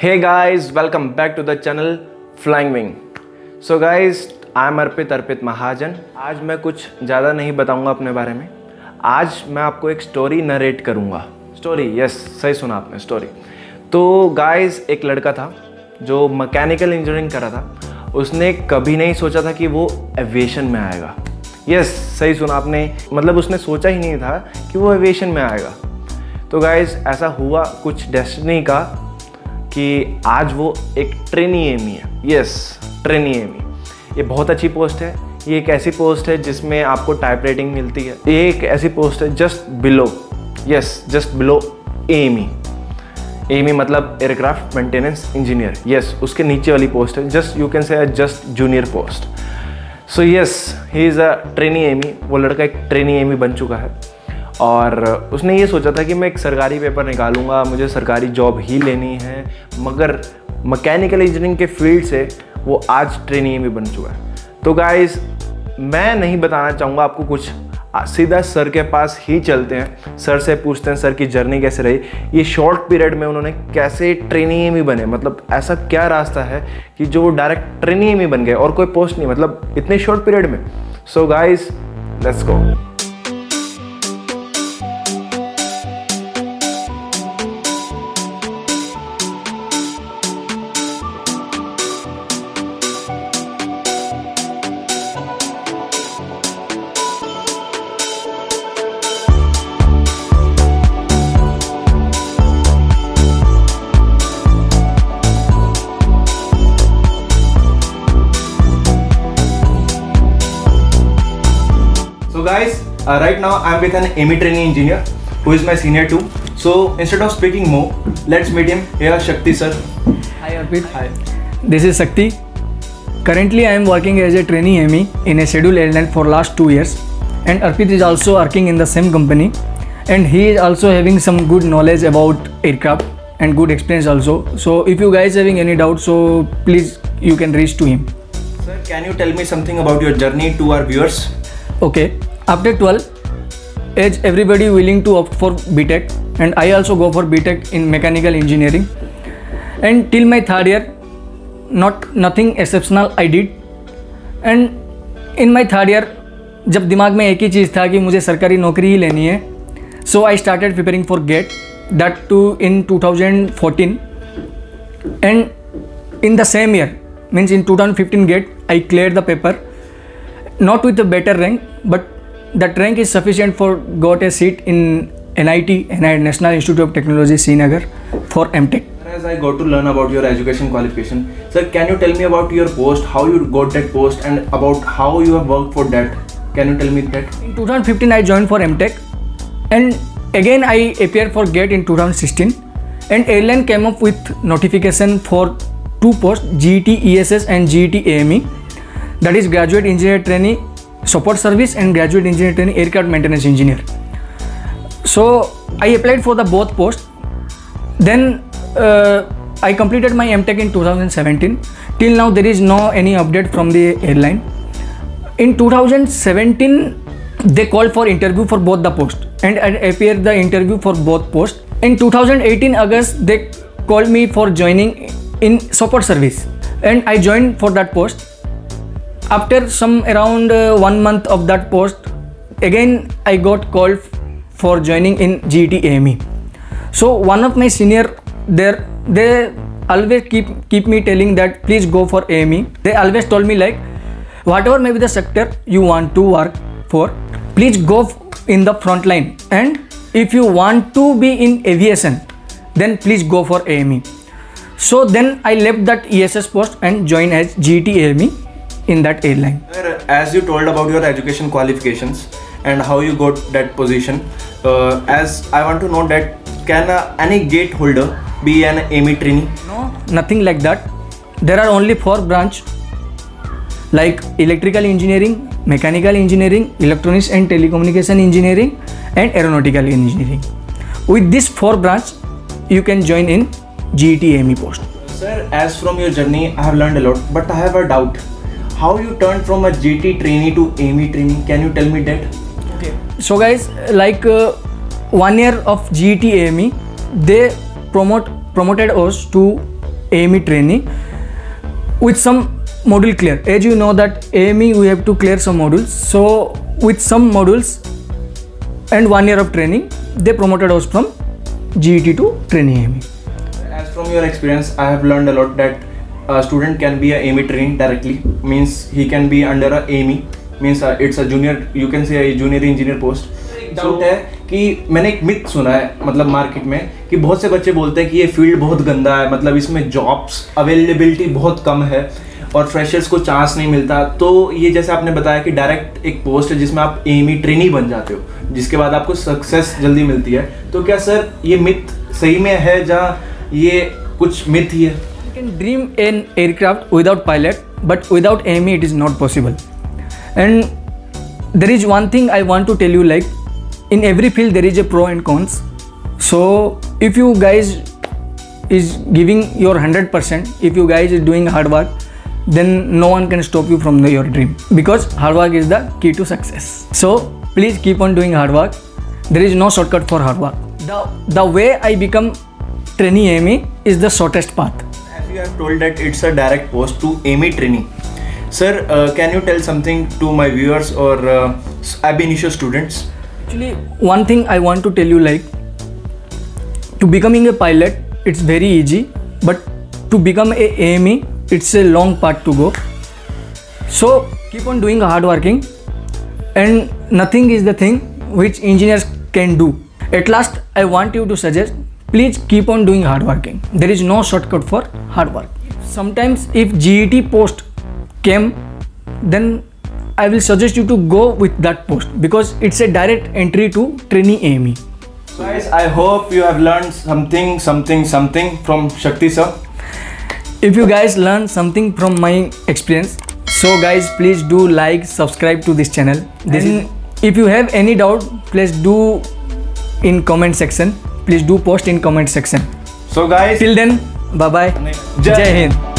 Hey guys, welcome back to the channel Flying Wing. So guys, I am अर्पित महाजन। आज मैं कुछ ज़्यादा नहीं बताऊंगा अपने बारे में। आज मैं आपको एक स्टोरी नरेट करूंगा। स्टोरी, यस, सही सुना आपने, स्टोरी। तो गाइस, एक लड़का था जो मैकेनिकल इंजीनियरिंग कर रहा था। उसने कभी नहीं सोचा था कि वो एविएशन में आएगा। यस, सही सुना आपने, मतलब उसने सोचा ही नहीं था कि वो एविएशन में आएगा। तो गाइस, ऐसा हुआ कुछ डेस्टिनी का कि आज वो एक ट्रेनी एमी है। यस, ट्रेनी एमी, ये बहुत अच्छी पोस्ट है। ये एक ऐसी पोस्ट है जिसमें आपको टाइप रेटिंग मिलती है। ये एक ऐसी पोस्ट है just below, yes, just below AME. AME मतलब एयरक्राफ्ट मेंटेनेंस इंजीनियर। यस, उसके नीचे वाली पोस्ट है, just you can say just junior post. So yes, he is a trainee AME. वो लड़का एक ट्रेनी एमी बन चुका है और उसने ये सोचा था कि मैं एक सरकारी पेपर निकालूंगा, मुझे सरकारी जॉब ही लेनी है। मगर मैकेनिकल इंजीनियरिंग के फील्ड से वो आज ट्रेनी एमी बन चुका है। तो गाइस, मैं नहीं बताना चाहूँगा आपको कुछ, सीधा सर के पास ही चलते हैं। सर से पूछते हैं सर की जर्नी कैसे रही, ये शॉर्ट पीरियड में उन्होंने कैसे ट्रेनी एमी बने, मतलब ऐसा क्या रास्ता है कि जो वो डायरेक्ट ट्रेनी एमी बन गए और कोई पोस्ट नहीं, मतलब इतने शॉर्ट पीरियड में। So guys, let's go. So guys, right now I am with an AMI training engineer who is my senior too. So instead of speaking more, let's meet him. Here, Shakti sir. Hi Arpit. Hi. This is Shakti. Currently I am working as a trainee AMI in a scheduled airline for last 2 years, and Arpit is also working in the same company, and he is also having some good knowledge about aircraft and good experience also. So if you guys having any doubt, so please you can reach to him. Sir, can you tell me something about your journey to our viewers? Okay. After 12, as everybody willing to opt for BTech, and I also go for BTech in mechanical engineering, and till my 3rd year, nothing exceptional I did, and in my 3rd year, जब दिमाग में एक ही चीज़ था कि मुझे सरकारी नौकरी ही लेनी है, so I started preparing for GATE, that too in 2014, and in the same year, means in 2015 GATE, I cleared the paper, not with a better rank, but that rank is sufficient for got a seat in NIT, National Institute of Technology, Srinagar, for MTech. As I got to learn about your education qualification, sir, can you tell me about your post, how you got that post, and about how you have worked for that? Can you tell me that? In 2015, I joined for MTech, and again I appeared for GATE in 2016, and airline came up with notification for 2 posts, GET ESS and GET AME, that is Graduate Engineer Trainee Support Service and Graduate Engineer Trainee Aircraft Maintenance Engineer. So I applied for the both posts. Then I completed my MTech in 2017. Till now there is no any update from the airline. In 2017 they called for interview for both the posts, and I appeared the interview for both posts. In 2018 August they called me for joining in support service, and I joined for that post. After some around 1 month of that post, again I got called for joining in GET AME. So one of my senior there, they always keep me telling that please go for AME. They always told me like, whatever may be the sector you want to work for, please go in the front line, and if you want to be in aviation, then please go for AME. So then I left that ESS post and joined as GET AME in that airline. Sir, as you told about your education qualifications and how you got that position, as I want to know that can any GATE holder be an AME trainee? No, nothing like that. There are only 4 branches like electrical engineering, mechanical engineering, electronics and telecommunication engineering, and aeronautical engineering. With these 4 branches, you can join in GET AME post. Sir, as from your journey, I have learned a lot, but I have a doubt. How you turned from a GT trainee to AME trainee? Can you tell me that? Okay. So guys, like 1 year of GET AME, they promoted us to AME trainee with some module clear. As you know that AME we have to clear some modules. So with some modules and 1 year of training, they promoted us from GET to trainee AME. As from your experience, I have learned a lot that a student can be a AME trainee directly. Means he can be under a AME. Means it's a junior, you can say a junior engineer post. Doubt है कि मैंने एक myth सुना है मतलब market में कि बहुत से बच्चे बोलते हैं कि ये फील्ड बहुत गंदा है, मतलब इसमें जॉब्स अवेलेबिलिटी बहुत कम है और फ्रेशर्स को चांस नहीं मिलता। तो ये जैसे आपने बताया कि डायरेक्ट एक पोस्ट है जिसमें आप एमी ट्रेनी बन जाते हो, जिसके बाद आपको सक्सेस जल्दी मिलती है। तो क्या सर ये मिथ सही में है या ये कुछ मिथ ही है? You can dream an aircraft without pilot, but without AME it is not possible. And there is one thing I want to tell you, like in every field there is a pro and cons. So if you guys is giving your 100%, if you guys is doing hard work, then no one can stop you from your dream, because hard work is the key to success. So please keep on doing hard work. There is no shortcut for hard work. The way I become trainee AME is the shortest path. As you have told that it's a direct post to AME trainee. Sir, can you tell something to my viewers or ab initio students? Actually, one thing I want to tell you, like to becoming a pilot, it's very easy, but to become a AME, it's a long path to go. So keep on doing hard working, and nothing is the thing which engineers can do. At last, I want you to suggest, please keep on doing hard working. There is no shortcut for hard work. Sometimes if GET post came, then I will suggest you to go with that post, because it's a direct entry to trainee AME. So guys, I hope you have learned something from Shakti sir. If you guys learn something from my experience, so guys please do like, subscribe to this channel. Then if you have any doubt, please do in comment section. Please do post in comment section. So guys, till then, bye bye. Jai Jai Hind.